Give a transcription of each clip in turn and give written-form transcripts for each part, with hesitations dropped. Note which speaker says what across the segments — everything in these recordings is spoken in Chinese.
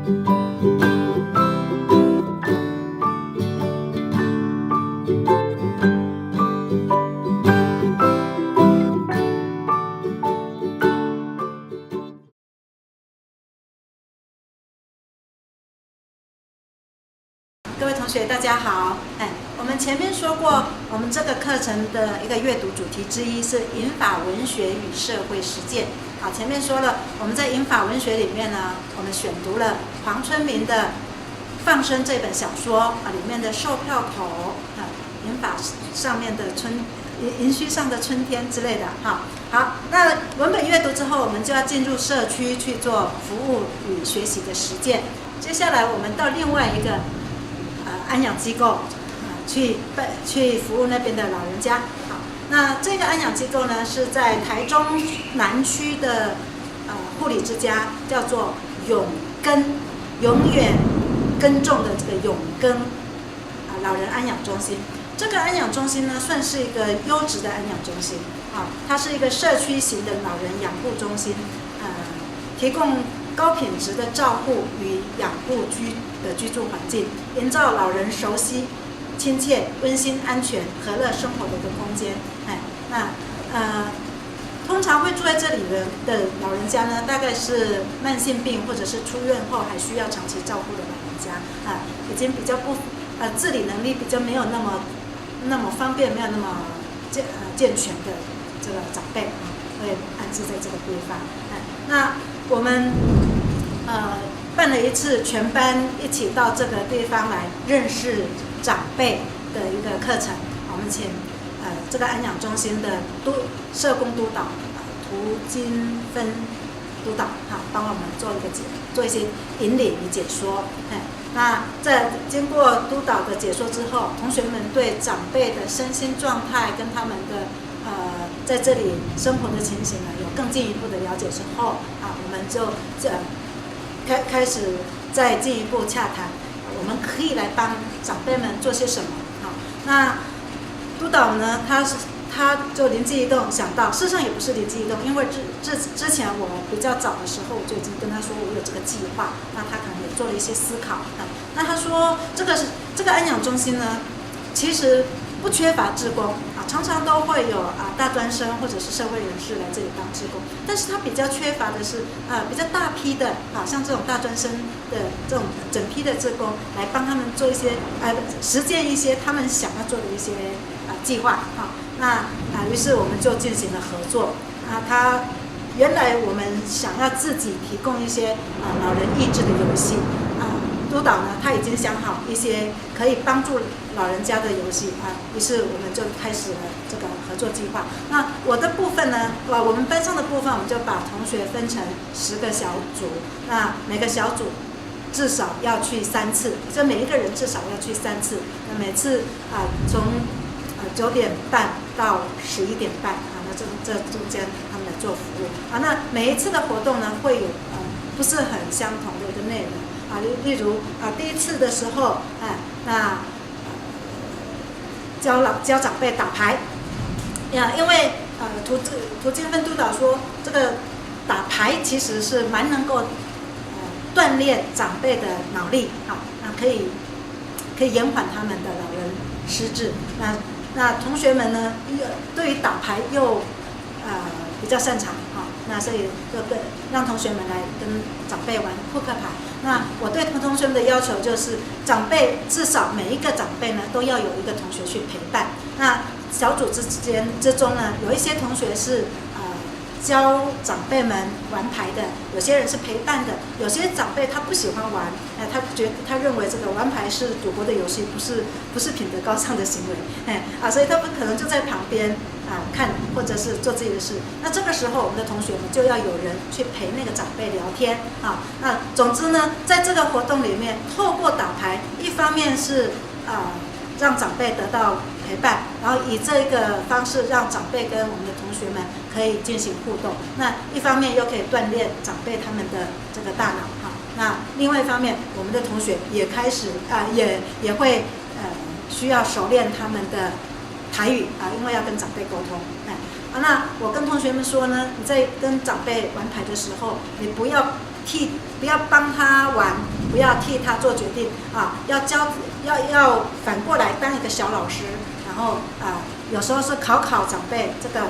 Speaker 1: 各位同学，大家好。我们前面说过，我们这个课程的一个阅读主题之一是引法文学与社会实践。好，前面说了，我们在引法文学里面呢，我们选读了黄春明的《放生》这本小说里面的售票口引法上面的银须上的春天之类的。好，那文本阅读之后，我们就要进入社区去做服务与学习的实践。接下来我们到另外一个安养机构去服务那边的老人家。好，那这个安养机构呢是在台中南区的护理之家，叫做永耕，永远耕种的这个永耕老人安养中心。这个安养中心呢算是一个优质的安养中心它是一个社区型的老人养护中心，提供高品质的照护与养护居住环境，营造老人熟悉、亲切、温馨、安全、和乐生活的一个空间。通常会住在这里的老人家呢，大概是慢性病或者是出院后还需要长期照顾的老人家已经比较自理能力比较没有那么方便，没有那么健全的这个长辈会安置在这个地方。那我们办了一次全班一起到这个地方来认识长辈的一个课程。我们请这个安养中心的社工督导涂金芬督导帮我们做一些引领与解说。那在经过督导的解说之后，同学们对长辈的身心状态跟他们的在这里生活的情形呢有更进一步的了解之后我们就开始再进一步洽谈，我们可以来帮长辈们做些什么。那督导呢，他就灵机一动想到，事实上也不是灵机一动，因为之前我比较早的时候我就已经跟他说我有这个计划，那他可能也做了一些思考。那他说这个安养中心呢，其实不缺乏志工常常都会有大专生或者是社会人士来这里当志工，但是他比较缺乏的是比较大批的像这种大专生的这种整批的志工来帮他们做一些实践一些他们想要做的一些计划那于是我们就进行了合作原来我们想要自己提供一些老人益智的游戏督导呢，他已经想好一些可以帮助老人家的游戏于是我们就开始了这个合作计划。那我的部分呢，我们班上的部分，我们就把同学分成10个小组，那每个小组至少要去3次，所以每一个人至少要去3次。那每次从9点半到11点半那这中间他们来做服务那每一次的活动呢，会有不是很相同的一个内容例如第一次的时候那教长辈打牌因为涂金芬督导说这个打牌其实是蛮能够锻炼长辈的脑力可以延缓他们的老人失智。那同学们呢，对于打牌又比较擅长那所以就让同学们来跟长辈玩扑克牌。那我对同学们的要求就是长辈至少每一个长辈呢都要有一个同学去陪伴。那小组之中呢，有一些同学是教长辈们玩牌的，有些人是陪伴的，有些长辈他不喜欢玩他认为这个玩牌是赌博的游戏，不是品德高尚的行为所以他们可能就在旁边看或者是做自己的事。那这个时候我们的同学们就要有人去陪那个长辈聊天那总之呢，在这个活动里面，透过打牌，一方面是让长辈得到陪伴，然后以这个方式让长辈跟我们的同学们可以进行互动。那一方面又可以锻炼长辈他们的这个大脑那另外一方面，我们的同学也开始也会需要熟练他们的台语因为要跟长辈沟通那我跟同学们说呢，你在跟长辈玩牌的时候，你不要不要帮他玩，不要替他做决定啊，要反过来当一个小老师，然后有时候是考长辈这个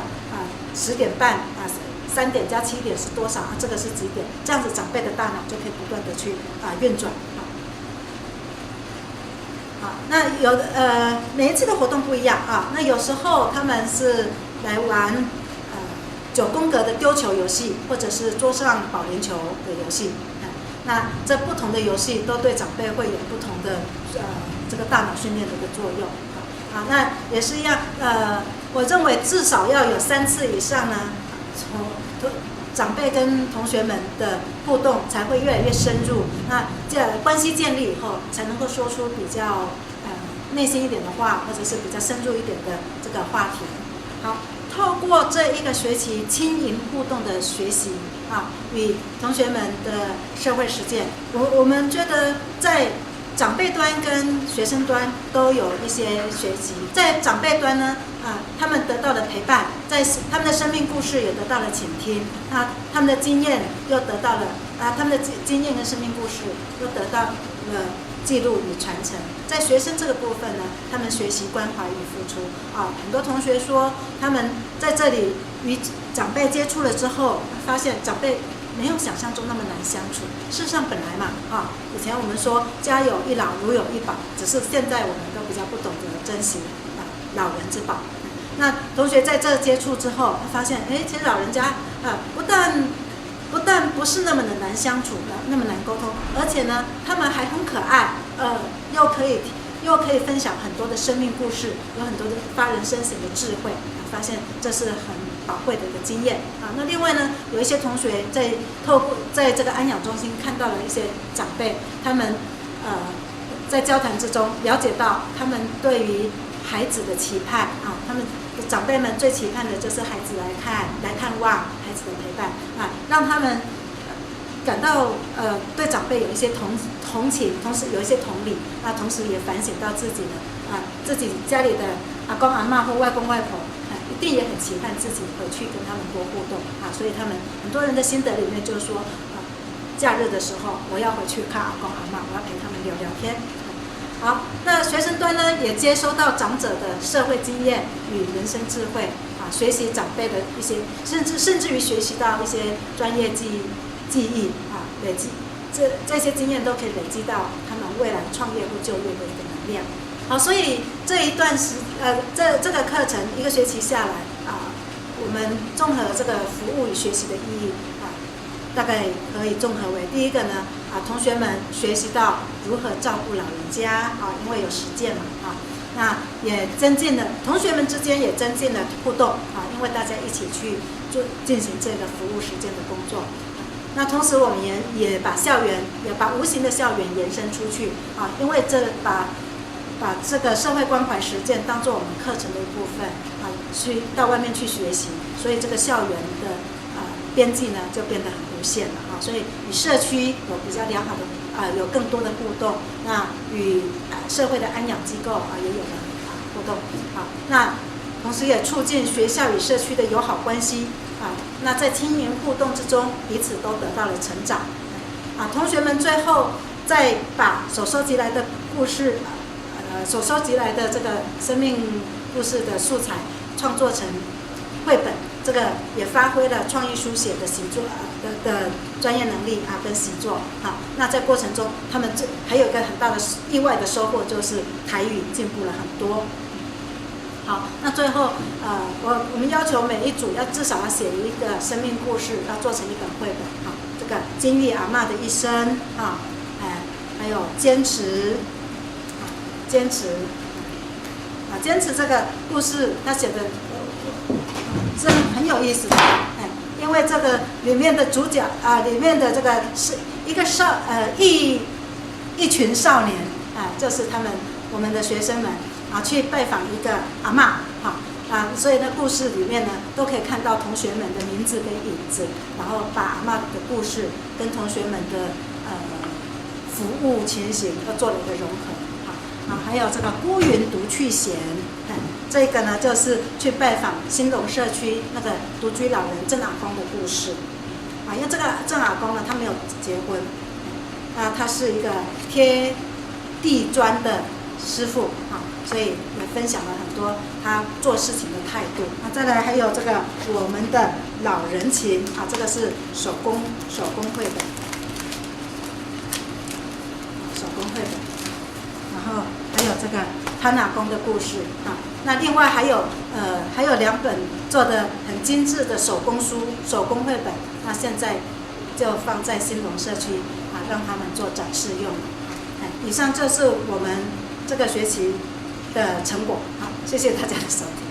Speaker 1: 10点半3点加7点是多少这个是几点？这样子长辈的大脑就可以不断的去运转。那每一次的活动不一样那有时候他们是来玩9宫格的丢球游戏，或者是桌上保龄球的游戏。那这不同的游戏都对长辈会有不同的这个大脑训练的一个作用。那也是一样我认为至少要有3次以上呢，长辈跟同学们的互动才会越来越深入，那关系建立以后，才能够说出比较内心一点的话，或者是比较深入一点的这个话题。好，透过这一个学期轻盈互动的学习与同学们的社会实践，我们觉得在长辈端跟学生端都有一些学习。在长辈端呢他们得到了陪伴，在他们的生命故事也得到了倾听，他们的经验又得到了他们的经验跟生命故事又得到了记录与传承。在学生这个部分呢，他们学习关怀与付出很多同学说他们在这里与长辈接触了之后，发现长辈没有想象中那么难相处。事实上本来嘛以前我们说家有一老如有一宝，只是现在我们都比较不懂得珍惜老人之宝。那同学在这接触之后，发现其实老人家不但不是那么的难相处的，那么难沟通，而且呢他们还很可爱又可以分享很多的生命故事，有很多的发人深省的智慧发现这是很宝贵的一个经验那另外呢，有一些同学在这个安养中心看到了一些长辈，他们在交谈之中了解到他们对于孩子的期盼他们长辈们最期盼的就是孩子来看望孩子的陪伴让他们感到对长辈有一些同情，同时有一些同理同时也反省到自己家里的阿公阿嬷或外公外婆一定也很期盼自己回去跟他们多互动所以他们很多人的心得里面就是说假日的时候我要回去看阿公阿嬷，我要陪他们聊聊天。好，那学生端呢也接收到长者的社会经验与人生智慧学习长辈的一些，甚至于学习到一些专业技艺累积这些经验都可以累积到他们未来创业或就业的一个能量。好，所以这一段这个课程1个学期下来我们综合这个服务与学习的意义大概可以综合为第一个呢同学们学习到如何照顾老人家因为有实践嘛那也增进了同学们之间也增进了互动因为大家一起去进行这个服务实践的工作。那同时我们也把无形的校园延伸出去因为把这个社会关怀实践当作我们课程的一部分去到外面去学习，所以这个校园的边际呢就变得很无限了所以与社区有比较良好的有更多的互动，那与社会的安养机构也有了互动那同时也促进学校与社区的友好关系那在轻盈互动之中彼此都得到了成长同学们最后再把所收集来的故事所收集来的这个生命故事的素材创作成绘本，这个也发挥了创意书写的习作的专业能力跟习作那在过程中他们还有一个很大的意外的收获，就是台语进步了很多。好，那最后我们要求每一组至少要写一个生命故事，要做成一本绘本这个经历阿嬷的一生还有坚持这个故事他写的是很有意思的因为这个里面的主角里面的这个是一个一群少年就是我们的学生们去拜访一个阿嬷所以呢故事里面呢都可以看到同学们的名字跟影子，然后把阿嬷的故事跟同学们的服务情形都做了一个融合还有这个孤云独去闲这个呢就是去拜访兴隆社区那个独居老人郑阿公的故事因为这个郑阿公呢，他没有结婚，他是一个贴地砖的师傅所以也分享了很多他做事情的态度。再来还有这个我们的老人琴这个是手工绘的，然后还有这个潘阿公的故事那另外还有2本做的很精致的手工书、手工绘本，那现在就放在兴隆社区让他们做展示用。以上就是我们这个学期的成果。好，谢谢大家的收听。